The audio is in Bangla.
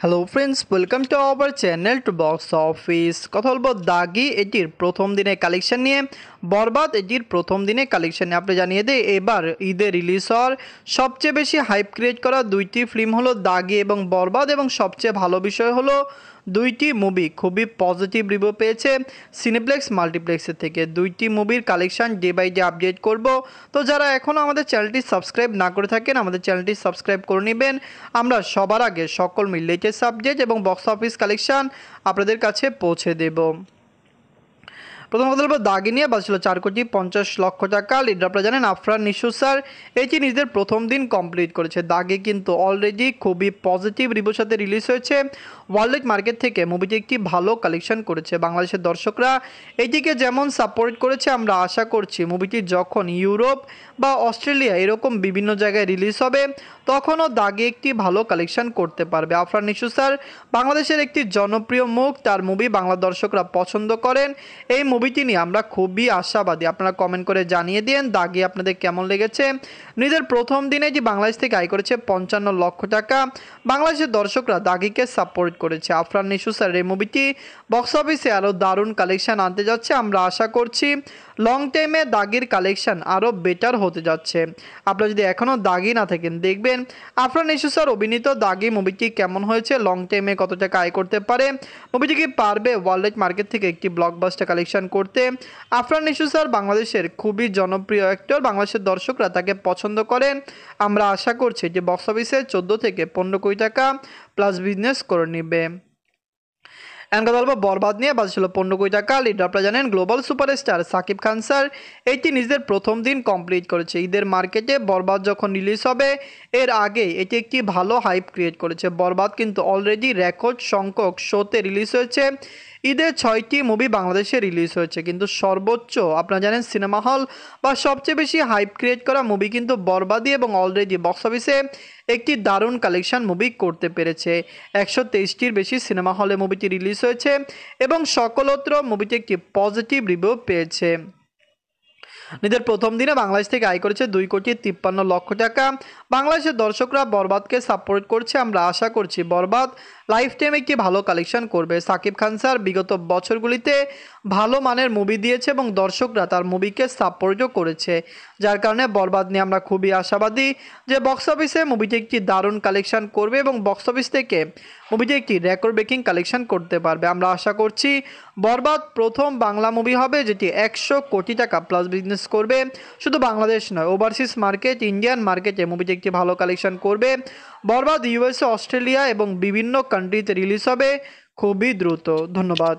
Hello friends, welcome to our channel to box office. কথা বলবো দাগি এটির প্রথম দিনের কালেকশন নিয়ে, বরবাদ এটির প্রথম দিনে কালেকশন নিয়ে। আপনি জানিয়ে দিই, এবার ঈদে রিলিজ হওয়ার সবচেয়ে বেশি হাইপ ক্রিয়েট করা দুইটি ফিল্ম হলো দাগি এবং বরবাদ, এবং সবচেয়ে ভালো বিষয় হলো দুইটি মুভি খুবই পজিটিভ রিভিউ পেয়েছে সিনেপ্লেক্স মাল্টিপ্লেক্সের থেকে। দুইটি মুভির collection day by day update করব। তো যারা এখনও আমাদের চ্যানেলটি সাবস্ক্রাইব না করে থাকেন, আমাদের চ্যানেলটি সাবস্ক্রাইব করে নেবেন। আমরা সবার আগে সকল লেটেস্ট সাবজেক্ট এবং বক্স অফিস কালেকশন আপনাদের কাছে পৌঁছে দেব। প্রথম কথা বলবো দাগি নিয়ে। বাজছিল 4,50,00,000 টাকা। লিডার আপনারা জানেন আফরান নিশু স্যার। এটি নিজেদের প্রথম দিন কমপ্লিট করেছে। দাগি কিন্তু অলরেডি খুবই পজিটিভ রিভিউর সাথে রিলিজ হয়েছে। ওয়ার্ল্ড মার্কেট থেকে মুভিটি একটি ভালো কালেকশন করেছে। বাংলাদেশের দর্শকরা এটিকে যেমন সাপোর্ট করেছে, আমরা আশা করছি মুভিটি যখন ইউরোপ বা অস্ট্রেলিয়া এরকম বিভিন্ন জায়গায় রিলিজ হবে, তখনও দাগি একটি ভালো কালেকশন করতে পারবে। আফরান নিশু স্যার বাংলাদেশের একটি জনপ্রিয় মুখ, তার মুভি বাংলা দর্শকরা পছন্দ করেন। এই মুভিটি নিয়ে আমরা খুবই আশাবাদী। আপনারা কমেন্ট করে জানিয়ে দিন দাগি আপনাদের কেমন লেগেছে। নিজের প্রথম দিনে যে বাংলাদেশ থেকে আয় করেছে 55,00,000 টাকা। বাংলাদেশের দর্শকরা দাগিকে সাপোর্ট করেছে। আফরান নিশু স্যার এই মুভিটি বক্স অফিসে আরও দারুণ কালেকশন আনতে যাচ্ছে। আমরা আশা করছি লং টাইমে দাগির কালেকশন আরও বেটার হতে যাচ্ছে। আপনারা যদি এখনও দাগি না থাকেন, দেখবেন আফরান নিশু স্যার অভিনীত দাগি মুভিটি কেমন হয়েছে, লং টাইমে কত টাকা আয় করতে পারে, মুভিটি কি পারবে ওয়ার্ল্ড মার্কেট থেকে একটি ব্লকবাস্টার কালেকশন করতে। আফরান নিশু স্যার বাংলাদেশের খুবই জনপ্রিয় অ্যাক্টর, বাংলাদেশের দর্শকরা তাকে পছন্দ করেন। আমরা আশা করছি যে বক্স অফিসে 14 থেকে 15 কোটি টাকা প্লাস বিজনেস করে নেবে। কথা বলবো বরবাদ নিয়ে। বাজছিল 15 কোটি টাকা। লিডার আপনারা জানেন global superstar Shakib Khan sir. এটি নিজেদের প্রথম দিন কমপ্লিট করেছে। ঈদের মার্কেটে বরবাদ যখন রিলিজ হবে এর আগে এটি একটি ভালো হাইপ ক্রিয়েট করেছে। বরবাদ কিন্তু অলরেডি রেকর্ড সংখ্যক শোতে রিলিজ হয়েছে। ঈদে 6টি মুভি বাংলাদেশে রিলিজ হয়েছে, কিন্তু সর্বোচ্চ আপনারা জানেন সিনেমা হল বা সবচেয়ে বেশি হাইপ ক্রিয়েট করা মুভি কিন্তু বরবাদই, এবং অলরেডি বক্স অফিসে একটি দারুণ কালেকশন মুভি করতে পেরেছে। 123টির বেশি সিনেমা হলে মুভিটি রিলিজ হয়েছে এবং সকলত্র মুভিটি একটি পজিটিভ রিভিউ পেয়েছে। নিজের প্রথম দিনে বাংলাদেশ থেকে আয় করেছে 2,53,00,000 টাকা। বাংলাদেশের দর্শকরা বরবাদকে সাপোর্ট করছে। আমরা আশা করছি বরবাদ লাইফ টাইম একটি ভালো কালেকশন করবে। সাকিব খান স্যার বিগত বছরগুলিতে ভালো মানের মুভি দিয়েছে এবং দর্শকরা তার মুভিকে সাপোর্টও করেছে, যার কারণে বরবাদ নিয়ে আমরা খুবই আশাবাদী যে বক্স অফিসে মুভিটি একটি দারুণ কালেকশন করবে এবং বক্স অফিস থেকে মুভিটি একটি রেকর্ড ব্রেকিং কালেকশন করতে পারবে। আমরা আশা করছি বরবাদ প্রথম বাংলা মুভি হবে যেটি 100 কোটি টাকা প্লাস বিজনেস করবে। শুধু বাংলাদেশ নয়, ওভারসিজ মার্কেট, ইন্ডিয়ান মার্কেটে মুভিটি একটি ভালো কালেকশন করবে। বরবাদ ইউএসএ, অস্ট্রেলিয়া এবং বিভিন্ন কান্ট্রিতে রিলিজ হবে খুবই দ্রুত। ধন্যবাদ।